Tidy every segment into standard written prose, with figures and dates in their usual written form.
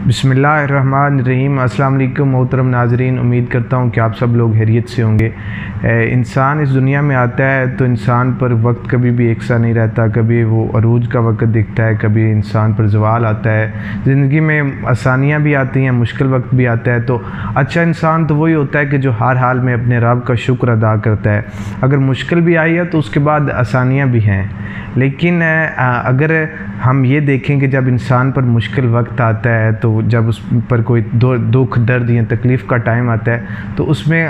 बिस्मिल्लाहिर्रहमानिर्रहीम। अस्सलाम वालेकुम मोहतरम नाज़रीन, उम्मीद करता हूँ कि आप सब लोग खैरियत से होंगे। इंसान इस दुनिया में आता है तो इंसान पर वक्त कभी भी एक सा नहीं रहता। कभी वो अरूज का वक्त दिखता है, कभी इंसान पर ज़वाल आता है। ज़िंदगी में आसानियाँ भी आती हैं, मुश्किल वक्त भी आता है। तो अच्छा इंसान तो वही होता है कि जो हर हाल में अपने रब का शुक्र अदा करता है। अगर मुश्किल भी आई है तो उसके बाद आसानियाँ भी हैं। लेकिन अगर हम ये देखें कि जब इंसान पर मुश्किल वक्त आता है, तो जब उस पर कोई दुख दर्द या तकलीफ़ का टाइम आता है, तो उसमें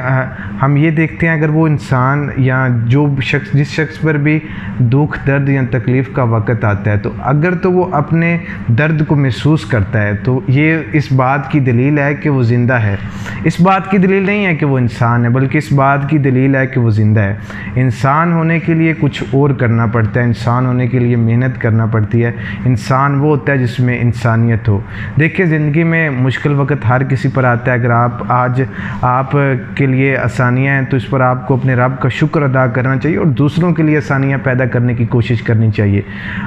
हम ये देखते हैं अगर वो इंसान या जो शख्स जिस शख्स पर भी दुख दर्द या तकलीफ़ का वक्त आता है, तो अगर तो वो अपने दर्द को महसूस करता है, तो ये इस बात की दलील है कि वो ज़िंदा है। इस बात की दलील नहीं है कि वो इंसान है, बल्कि इस बात की दलील है कि वो ज़िंदा है। इंसान होने के लिए कुछ और करना पड़ता है, इंसान होने के लिए मेहनत करना पड़ती है। इंसान वो होता है जिसमें इंसानियत हो। देखिए, ज़िंदगी में मुश्किल वक्त हर किसी पर आता है। अगर आप के लिए आसानियाँ हैं तो इस पर आपको अपने रब का शुक्र अदा करना चाहिए और दूसरों के लिए आसानियाँ पैदा करने की कोशिश करनी चाहिए।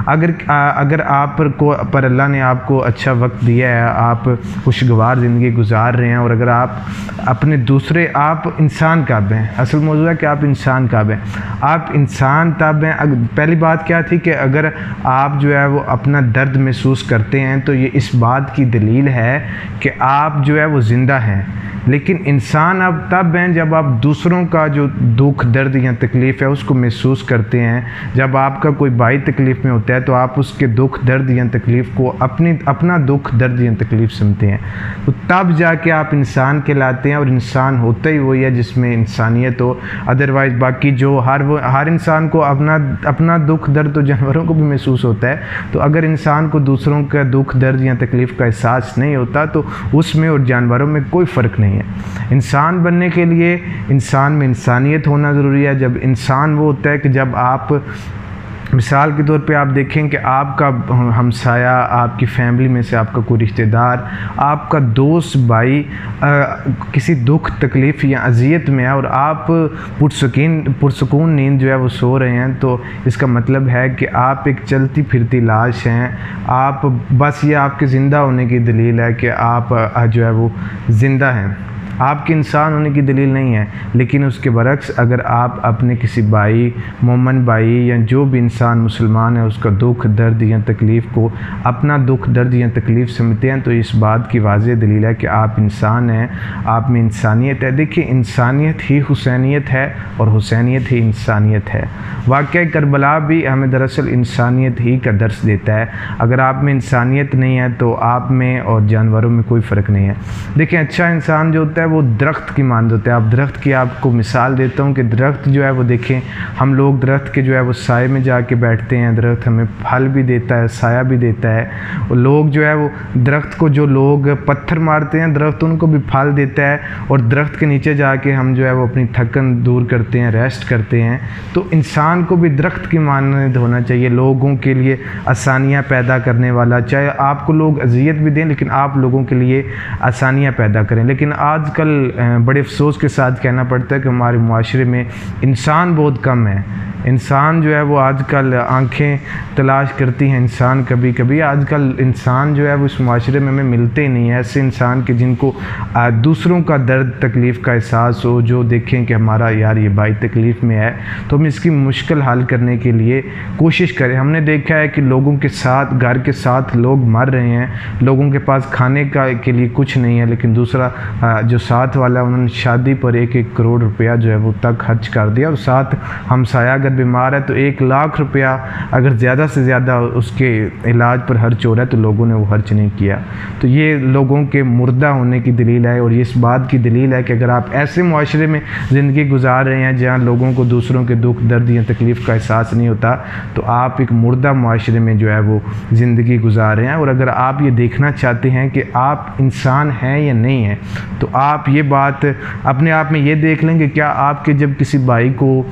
अगर आप पर अल्लाह ने आपको अच्छा वक्त दिया है, आप खुशगवार ज़िंदगी गुजार रहे हैं, और अगर आप अपने आप इंसान कब हैं, असल मौजूद है कि आप इंसान कब हैं। आप इंसान तब हैं, पहली बात क्या थी कि अगर आप जो है वो अपना दर्द महसूस करते हैं, तो ये इस बात की दलील है कि आप जो है वो ज़िंदा हैं। लेकिन इंसान अब तब हैं जब आप दूसरों का जो दुख दर्द या तकलीफ़ है उसको महसूस करते हैं। जब आपका कोई भाई तकलीफ़ में होता है तो आप उसके दुख दर्द या तकलीफ़ को अपना दुख दर्द या तकलीफ़ सुनते हैं, तो तब जाके आप इंसान कहलाते हैं। और इंसान होता ही वही है जिसमें इंसानियत हो। अदरवाइज़ बाकी जो हर इंसान को अपना दुख दर्द तो जानवरों को भी महसूस होता है। तो अगर इंसान को दूसरों का दुख दर्द या तकलीफ़ का एहसास नहीं होता तो उसमें और जानवरों में कोई फ़र्क नहीं है। इंसान बनने के लिए इंसान में इंसानियत होना ज़रूरी है। जब इंसान वो होता है कि जब आप मिसाल के तौर पे आप देखें कि आपका हमसाया, आपकी फैमिली में से आपका कोई रिश्तेदार, आपका दोस्त भाई किसी दुख तकलीफ़ या अज़ियत में है और आप पुरसुकून नींद जो है वो सो रहे हैं, तो इसका मतलब है कि आप एक चलती फिरती लाश हैं। आप बस ये आपके ज़िंदा होने की दलील है कि आप जो है वो ज़िंदा हैं, आपके इंसान होने की दलील नहीं है। लेकिन उसके बरक्स अगर आप अपने किसी भाई, मोमन भाई या जो भी इंसान मुसलमान है उसका दुख दर्द या तकलीफ़ को अपना दुख दर्द या तकलीफ़ समझते हैं, तो इस बात की वाज़ेह दलील है कि आप इंसान हैं, आप में इंसानियत है। देखिए, इंसानियत ही हुसैनियत है और हुसैनियत ही इंसानियत है। वाक़या करबला भी हमें दरअसल इंसानियत ही का दर्स देता है। अगर आप में इंसानियत नहीं है तो आप में और जानवरों में कोई फ़र्क नहीं है। देखिए, अच्छा इंसान जो होता है वो दरख्त की मानद होता है। आप दरख्त की आपको मिसाल देता हूँ कि दरख्त जो है वो देखें, हम लोग दरख्त के जो है वो साए में जाके बैठते हैं। दरख्त हमें फल भी देता है, साया भी देता है। और लोग जो है वो दरख्त को, जो लोग पत्थर मारते हैं, दरख्त उनको भी फल देता है। और दरख्त के नीचे जाके हम जो है वो अपनी थकन दूर करते हैं, रेस्ट करते हैं। तो इंसान को भी दरख्त की मानद होना चाहिए, लोगों के लिए आसानियाँ पैदा करने वाला। चाहे आपको लोग अज़ियत भी दें, लेकिन आप लोगों के लिए आसानियाँ पैदा करें। लेकिन आजकल बड़े अफसोस के साथ कहना पड़ता है कि हमारे मुआशरे में इंसान बहुत कम है। इंसान जो है वो आजकल आंखें तलाश करती हैं इंसान। कभी कभी आजकल इंसान जो है वो इस मुआशरे में हमें मिलते ही नहीं है, ऐसे इंसान के जिनको दूसरों का दर्द तकलीफ़ का एहसास हो, जो देखें कि हमारा यार ये भाई तकलीफ़ में है तो हम इसकी मुश्किल हल करने के लिए कोशिश करें। हमने देखा है कि लोगों के साथ, घर के साथ लोग मर रहे हैं, लोगों के पास खाने के लिए कुछ नहीं है, लेकिन दूसरा जो साथ वाला उन्होंने शादी पर 1-1 करोड़ रुपया जो है वो तक खर्च कर दिया। और साथ हमसाया अगर बीमार है तो 1 लाख रुपया अगर ज़्यादा से ज़्यादा उसके इलाज पर खर्च हो रहा है तो लोगों ने वो खर्च नहीं किया। तो ये लोगों के मुर्दा होने की दलील है। और ये इस बात की दलील है कि अगर आप ऐसे मुआशरे में ज़िंदगी गुजार रहे हैं जहाँ लोगों को दूसरों के दुख दर्द या तकलीफ़ का एहसास नहीं होता, तो आप एक मुर्दा मुआशरे में जो है वो ज़िंदगी गुजार रहे हैं। और अगर आप ये देखना चाहते हैं कि आप इंसान हैं या नहीं हैं, तो आप ये बात अपने आप में ये देख लेंगे, क्या आपके जब किसी भाई को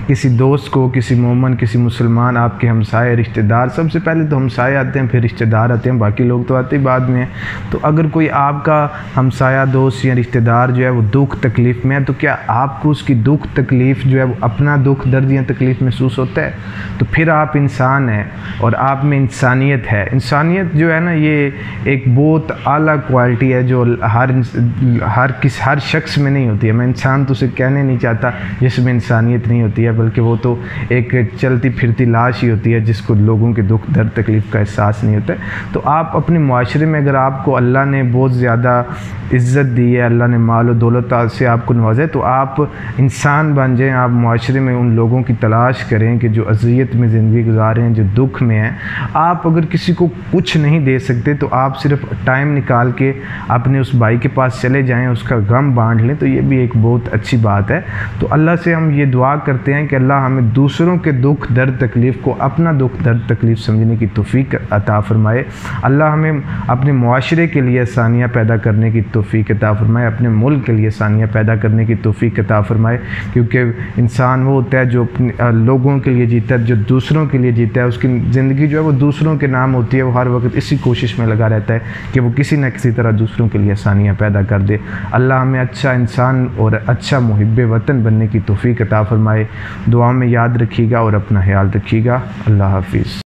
کسی دوست کو، کسی مومن، کسی مسلمان، آپ کے ہمسائے، رشتہ دار، سب سے پہلے تو ہمسائے آتے ہیں، پھر رشتہ دار آتے ہیں، باقی لوگ تو آتے ہی بعد میں ہیں۔ تو اگر کوئی آپ کا ہمسایہ، دوست یا رشتہ دار جو ہے وہ دکھ تکلیف میں ہے، تو کیا آپ کو اس کی دکھ تکلیف جو ہے وہ اپنا دکھ درد یا تکلیف محسوس ہوتا ہے؟ تو پھر آپ انسان ہیں اور آپ میں انسانیت ہے۔ انسانیت جو ہے نا، یہ ایک بہت اعلیٰ کوالٹی ہے جو ہر شخص میں نہیں ہوتی ہے۔ میں انسان تو اسے کہنے نہیں چاہتا جس میں انسانیت نہیں ہوتی ہے، بلکہ وہ تو ایک چلتی پھرتی لاش ہی ہوتی ہے جس کو لوگوں کے دکھ درد تکلیف کا احساس نہیں ہوتا ہے۔ تو آپ اپنے معاشرے میں، اگر آپ کو اللہ نے بہت زیادہ عزت دی ہے، اللہ نے مال و دولت سے آپ کو نوازا ہے، تو آپ انسان بن جائیں، آپ معاشرے میں ان لوگوں کی تلاش کریں کہ جو اذیت میں زندگی گزارے ہیں، جو دکھ میں ہیں۔ آپ اگر کسی کو کچھ نہیں دے سکتے تو آپ صرف ٹائم نکال کے اپنے اس بھائی کے پاس چلے جائیں، اس کا غم بانٹ لیں، تو یہ بھی ایک بہت اچھی بات ہے۔ تو اللہ سے ہم یہ دعا کرتے ہیں کہ اللہ ہمیں دوسروں کے دکھ درد تکلیف کو اپنا دکھ درد تکلیف سمجھنے کی توفیق عطا فرمائے۔ اللہ ہمیں اپنے معاشرے کے لیے آسانیاں پیدا کرنے کی توفیق عطا فرمائے، اپنے ملک کے لیے آسانیاں پیدا کرنے کی توفیق عطا فرمائے، کیونکہ انسان وہ ہوتا ہے جو اپنے لوگوں کے لیے جیتا ہے، جو دوسروں کے لیے جیتا ہے، اس کی زندگی جو ہے وہ دوسروں کے نام ہوتی ہے، وہ ہر وقت اسی کوشش میں لگا رہتا ہے کہ وہ کسی نہ کسی طرح دوسروں کے لیے آسانیاں پیدا کر دے۔ اللہ ہمیں اچھا انسان اور اچھا محب وطن بننے کی توفیق عطا فرمائے۔ دعا میں یاد رکھیے گا اور اپنا خیال رکھیے گا۔ اللہ حافظ۔